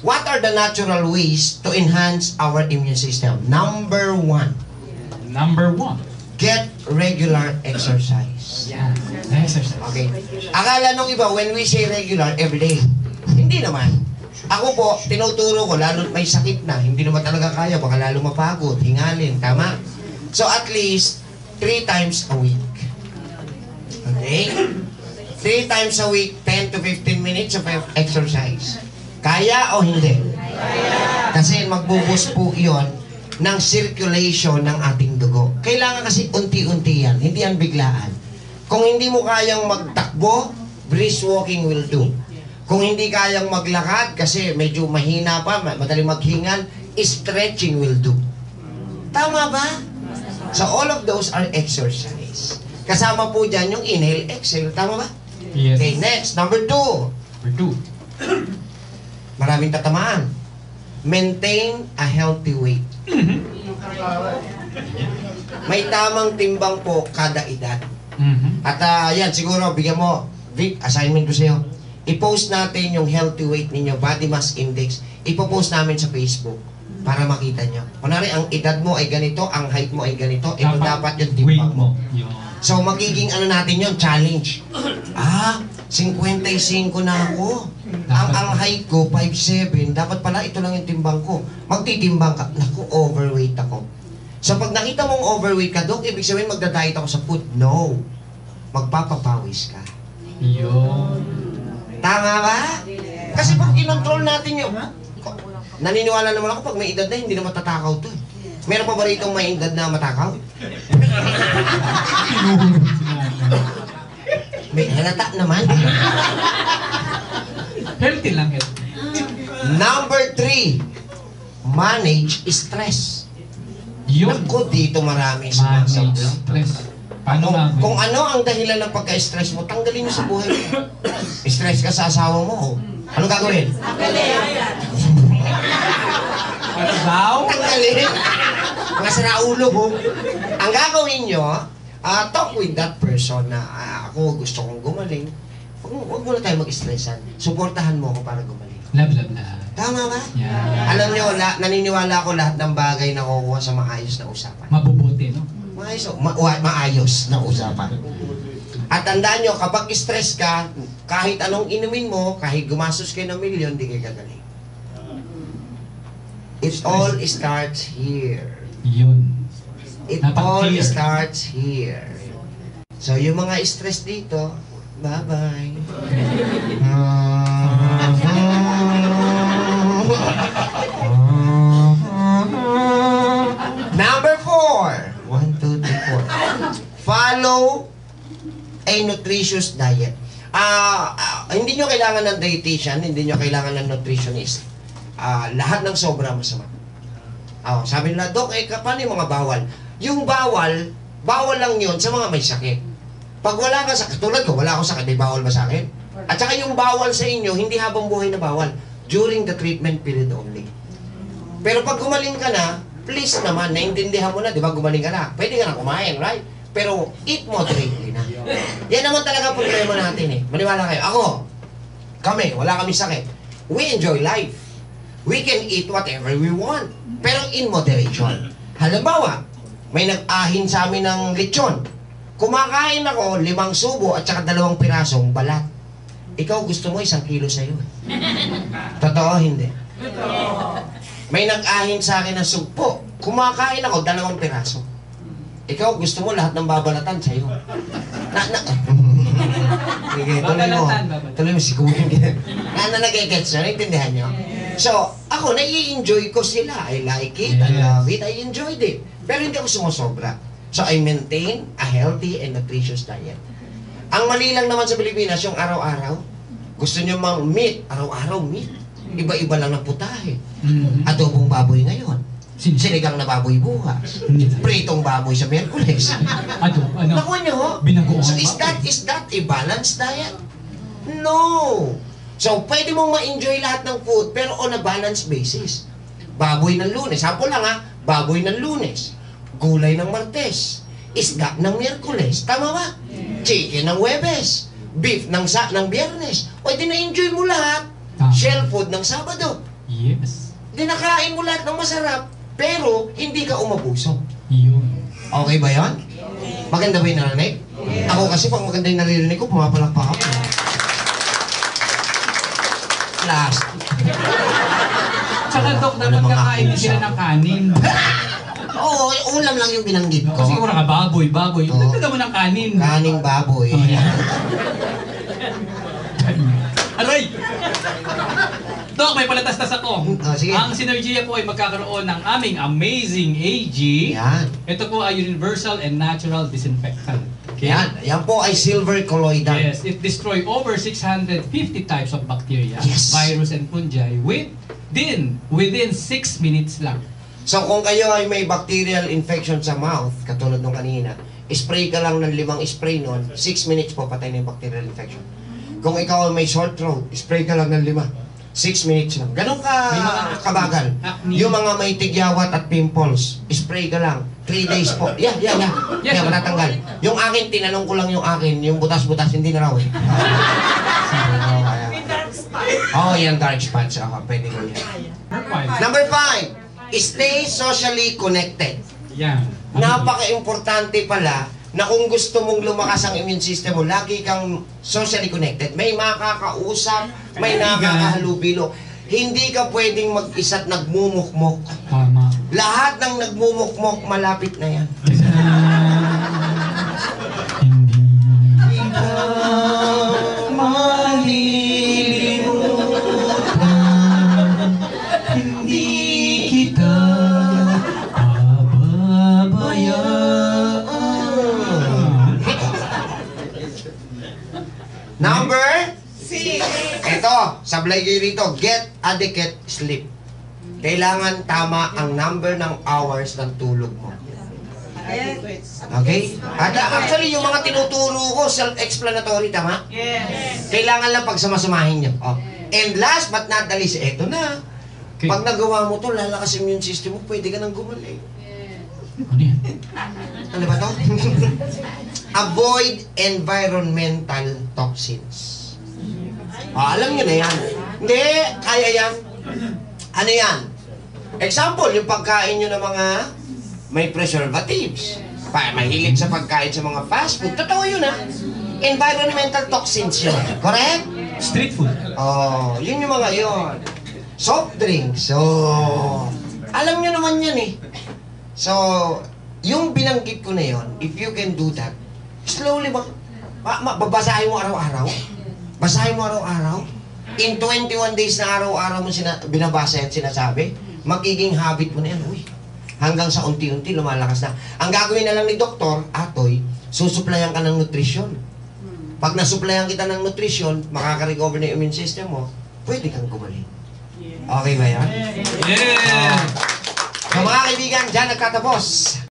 What are the natural ways to enhance our immune system? Number one. Get regular exercise. Yeah, exercise. Okay. Akala nung iba, when we say regular, everyday. Hindi naman. Ako po, tinuturo ko, lalo may sakit na, hindi naman talaga kaya, baka lalo mapagod, hingalin, tama? So at least, 3 times a week. Okay? 3 times a week, 10 to 15 minutes of exercise. Kaya o hindi? Kaya. Kasi magbuboost po yon ng circulation ng ating dugo. Kailangan kasi unti-unti yan, hindi yan biglaan. Kung hindi mo kayang magtakbo, brisk walking will do. Kung hindi kayang maglakad, kasi medyo mahina pa, madaling maghingal, stretching will do. Tama ba? So all of those are exercise. Kasama po dyan yung inhale, exhale. Tama ba? Yes. Okay, next. Number 2. Maraming tatamaan. Maintain a healthy weight. May tamang timbang po kada edad. At yan, siguro, bigyan mo, Vic, assignment ko sa'yo. I-post natin yung healthy weight ninyo, body mass index. Ipo-post namin sa Facebook para makita nyo. Kunwari, ang edad mo ay ganito, ang height mo ay ganito, ito dapat yung timbang mo. So, magiging ano natin yun, challenge. 55 na ako. Ang height ko, 5'7". Dapat pala, ito lang yung timbang ko. Magtitimbang ka. Naku, overweight ako. So, pag nakita mong overweight ka, Dok, ibig sabihin magda-diet ako sa food. No. Magpapapawis ka. Yun. Tama ba? Kasi pag kinontrol natin yun, naniniwala naman ako pag may edad na, hindi na matatakaw to. Meron pa ba rito may edad na matakaw? May halata naman. Healthy lang, healthy. Number 3, manage stress. Yun. Naku, dito marami Manage sumasabla. stress. Paano Kung ano ang dahilan ng pagka-stress mo, tanggalin mo sa buhay mo. Stress ka sa asawa mo, anong gagawin? Ano daw? Tanggalin. Mga saraulo mo. Ang gagawin nyo, talk with that person na ako gusto kong gumaling. Huwag mo na tayo mag-stressan. Suportahan mo ako para gumaling. Love. Tama ba? Yeah. Alam nyo, naniniwala ako lahat ng bagay na kukuha sa maayos na usapan. Mabubuti, no? Maayos na usapan. At tandaan nyo, kapag stress ka, kahit anong inumin mo, kahit gumastos kayo ng milyon, di kayo gagaling. It all starts here. Yun. It all starts here. So, yung mga stress dito, bye-bye. Number 4. 1, 2, 3, 4. Follow a nutritious diet. Hindi nyo kailangan ng dietitian, hindi nyo kailangan ng nutritionist. Lahat ng sobra masama. Sabi nila, Dok, paano yung mga bawal? Yung bawal lang yun sa mga may sakit. Pag wala ka sa katulad ko, wala akong sakit, may bawal ba sa akin? At saka yung bawal sa inyo, hindi habang buhay na bawal. During the treatment period only. Pero pag gumaling ka na, please naman, naintindihan mo na, di ba, gumaling ka na. Pwede ka na kumain, right? Pero eat moderately na. Yan naman talaga problema natin eh. Maniwala kayo. Kami, wala kami sakit. We enjoy life. We can eat whatever we want. Pero in moderation. Halimbawa, may nag-ahin sa amin ng lechon. Kumakain ako 5 subo at saka 2 pirasong balat. Ikaw gusto mo 1 kilo sa'yo. Totoo, hindi? May nag-ahin sa akin ng sugpo. Kumakain ako 2 piraso. Ikaw gusto mo lahat ng babalatan sa'yo. Tuloy mo sigurin. Nagigets nyo, naintindihan nyo? So, ako, nai-enjoy ko sila. I like it, I love it, I enjoyed it. Pero hindi ako sumusobra. So, I maintain a healthy and nutritious diet. Ang mali lang naman sa Pilipinas, yung araw-araw, gusto nyo mang meat, araw-araw meat. Iba-iba lang ng putahe. Adobong baboy ngayon. Sinigang na baboy bukas. Pritong baboy sa Miyerkules. Nakuha nyo? So, is that a balanced diet? No! So, pwede mong ma-enjoy lahat ng food, pero on a balanced basis. Baboy ng Lunes. Sample lang baboy ng Lunes. Gulay ng Martes. Isda ng Miyerkules. Tama ba? Chicken ng Huwebes. Beef ng Biyernes. O, di na-enjoy mo lahat. Shell food ng Sabado. Yes. Hindi nakain mo lahat ng masarap, pero hindi ka umabuso. Yun. Okay ba yan? Maganda ba yung narinig? Ako kasi pag maganda yung naririnig ko, pumapalakpak ako. Last. Tsaka Dok, dapat Ano mga kakain din sila kusa? ng kanin. Oo, ulam lang yung binanggit ko. Kasi kung nakababoy, baboy, Oo. dagdagan mo ng kanin. Kaning baboy. Oh, yan. Aray! Dok, may palatastas ako. Sige. Ang Synergia po ay magkakaroon ng aming amazing AG. Yan. Ito po ay universal and natural disinfectant. Okay? Yan. Yan po ay silver colloidal. Yes, it destroy over 650 types of bacteria, Yes. virus, and fungi within 6 minutes lang. So kung kayo ay may bacterial infection sa mouth, katulad nung kanina, spray ka lang ng 5 spray nun, 6 minutes po patay na yung bacterial infection. Kung ikaw ay may sore throat, spray ka lang ng 5. 6 minutes lang. Ganon ka May mga kabagal. acne. Yung mga may tigyawat at pimples, spray ka lang. 3 days po. Yes, Yeah, sir. matatanggal. Yung akin, tinanong ko lang yung akin, yung butas-butas, hindi na raw eh. Oh, yan dark spots. Ako, pwede ko yan. Perfect. Number 5, stay socially connected. Yan. Napaka-importante pala na kung gusto mong lumakas ang immune system mo, lagi kang socially connected. May makakausap, may nakakahalubilo. Hindi ka pwedeng mag-isa't nagmumukmok. Tama. Lahat ng nagmumukmok, malapit na yan. Hindi malilimutan, hindi kita pababayaan. Number 6. Ito, sablay kayo rito. Get adequate sleep. Kailangan tama ang number ng hours ng tulog mo. Okay? At actually, yung mga tinuturo ko, self-explanatory, tama? Yes. Kailangan lang pagsamasamahin nyo. Oh. And last but not the least, eto na. Okay. Pag nagawa mo to, lalakas yung immune system mo, pwede ka nang gumaling. Ano yan? Ano ba to? Avoid environmental toxins. Alam nyo na yan. Hindi, kaya yan. Ano yan? Example, yung pagkain nyo ng mga may preservatives. Mahilig sa pagkain sa mga fast food. Totoo yun, ha? Environmental toxins yun. Correct? Street food. Oh, yun yung mga yun. Soft drinks. So, alam nyo naman yan eh. So, yung binanggit ko na yun, if you can do that, slowly babasahin mo araw-araw. Basahin mo araw-araw. In 21 days na araw-araw mo binabasa at sinasabi, magiging habit mo na yan. Uy, hanggang sa unti-unti lumalakas na. Ang gagawin na lang ni Doktor, Atoy, susuplayan ka ng nutrition. Pag nasuplayan kita ng nutrition, makaka-recover na yung immune system mo, pwede kang gumaling. Okay ba yan? Yeah! So mga kaibigan, dyan nagtatapos